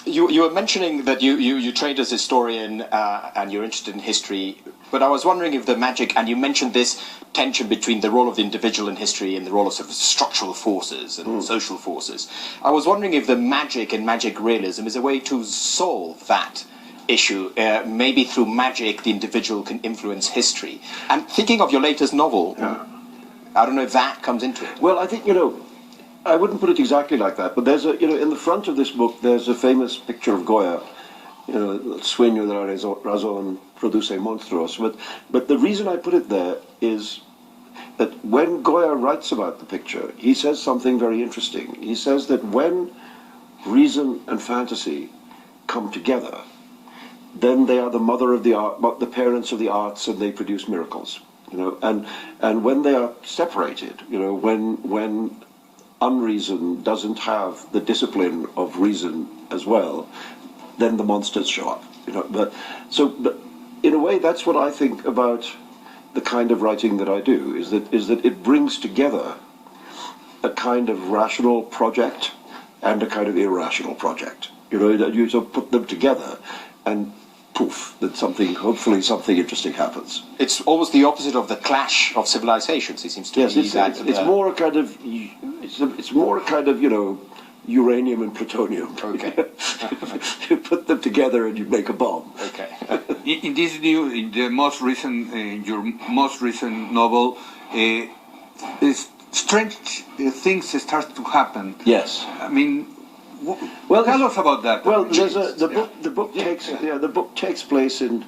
You were mentioning that you trained as a historian and you're interested in history, but I was wondering if the magic, and you mentioned this tension between the role of the individual in history and the role of sort of structural forces and social forces. I was wondering if the magic and magic realism is a way to solve that issue. Maybe through magic the individual can influence history. And thinking of your latest novel, I don't know if that comes into it. Well, I think, I wouldn't put it exactly like that, but there's in the front of this book, there's a famous picture of Goya, Sueño de la razón produce monstruos. But the reason I put it there is that when Goya writes about the picture, he says something very interesting. He says that when reason and fantasy come together, then they are the mother of the art, the parents of the arts, and they produce miracles. And when they are separated, when unreason doesn't have the discipline of reason as well, then the monsters show up. But in a way, that's what I think about the kind of writing that I do. Is that it brings together a kind of rational project and a kind of irrational project. That you sort of put them together, and poof, that hopefully something interesting happens. It's almost the opposite of the clash of civilizations. It seems to be that. It's more a kind of, it's more a kind of, uranium and plutonium. Okay. You put them together and you make a bomb. Okay. In your most recent novel, strange things start to happen. Yes. I mean, well, tell us about that. Well, the book takes place in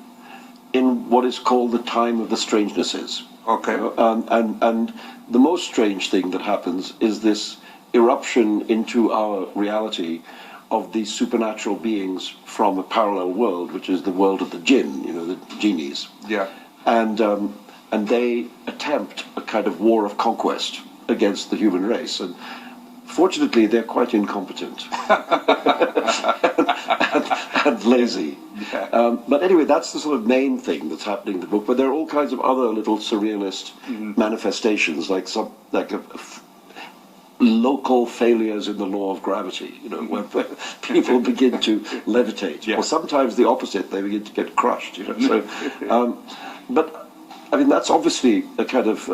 what is called the time of the strangenesses. Okay. And the most strange thing that happens is this eruption into our reality of these supernatural beings from a parallel world, which is the world of the jinn, the genies. Yeah. And they attempt a kind of war of conquest against the human race. And fortunately, they're quite incompetent and lazy. Yeah. But anyway, that's the sort of main thing that's happening in the book. But there are all kinds of other little surrealist manifestations, like local failures in the law of gravity, where people begin to levitate. Yeah. Or sometimes the opposite, they begin to get crushed. So, but I mean, that's obviously a kind of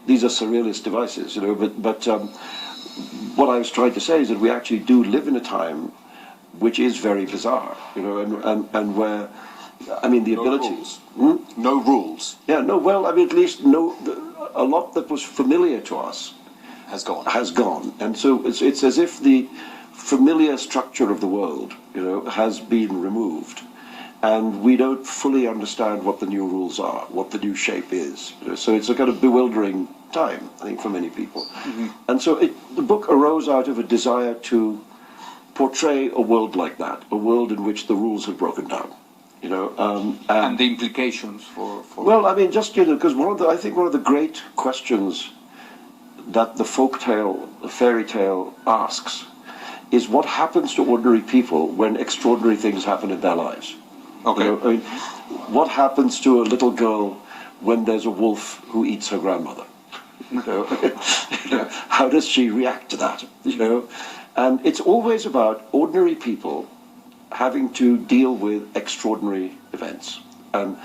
these are surrealist devices, But what I was trying to say is that we actually do live in a time which is very bizarre, and where, I mean, the ability. Rules. No rules. Yeah, no. Well, I mean, at least a lot that was familiar to us has gone. Has gone, and so it's as if the familiar structure of the world, has been removed, and we don't fully understand what the new rules are, what the new shape is. So it's a kind of bewildering time, I think, for many people. And so the book arose out of a desire to portray a world like that, a world in which the rules have broken down. And the implications for. Well, I mean, just because I think one of the great questions that the fairy tale asks is what happens to ordinary people when extraordinary things happen in their lives. Okay. I mean, what happens to a little girl when there's a wolf who eats her grandmother? How does she react to that? And it's always about ordinary people having to deal with extraordinary events. And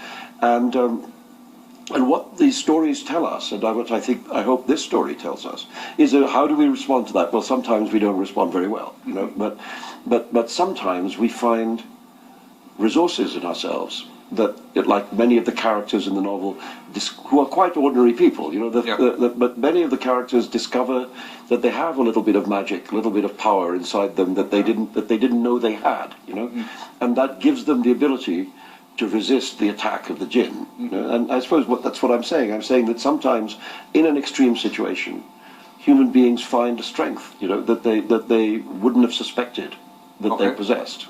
what these stories tell us, and what I hope this story tells us, is that how do we respond to that? Well, sometimes we don't respond very well, but sometimes we find resources in ourselves that, like many of the characters in the novel, who are quite ordinary people, but many of the characters discover that they have a little bit of magic, a little bit of power inside them that they didn't know they had, and that gives them the ability to resist the attack of the jinn. And I suppose that's what I'm saying. I'm saying that sometimes, in an extreme situation, human beings find a strength, that they wouldn't have suspected that they possessed.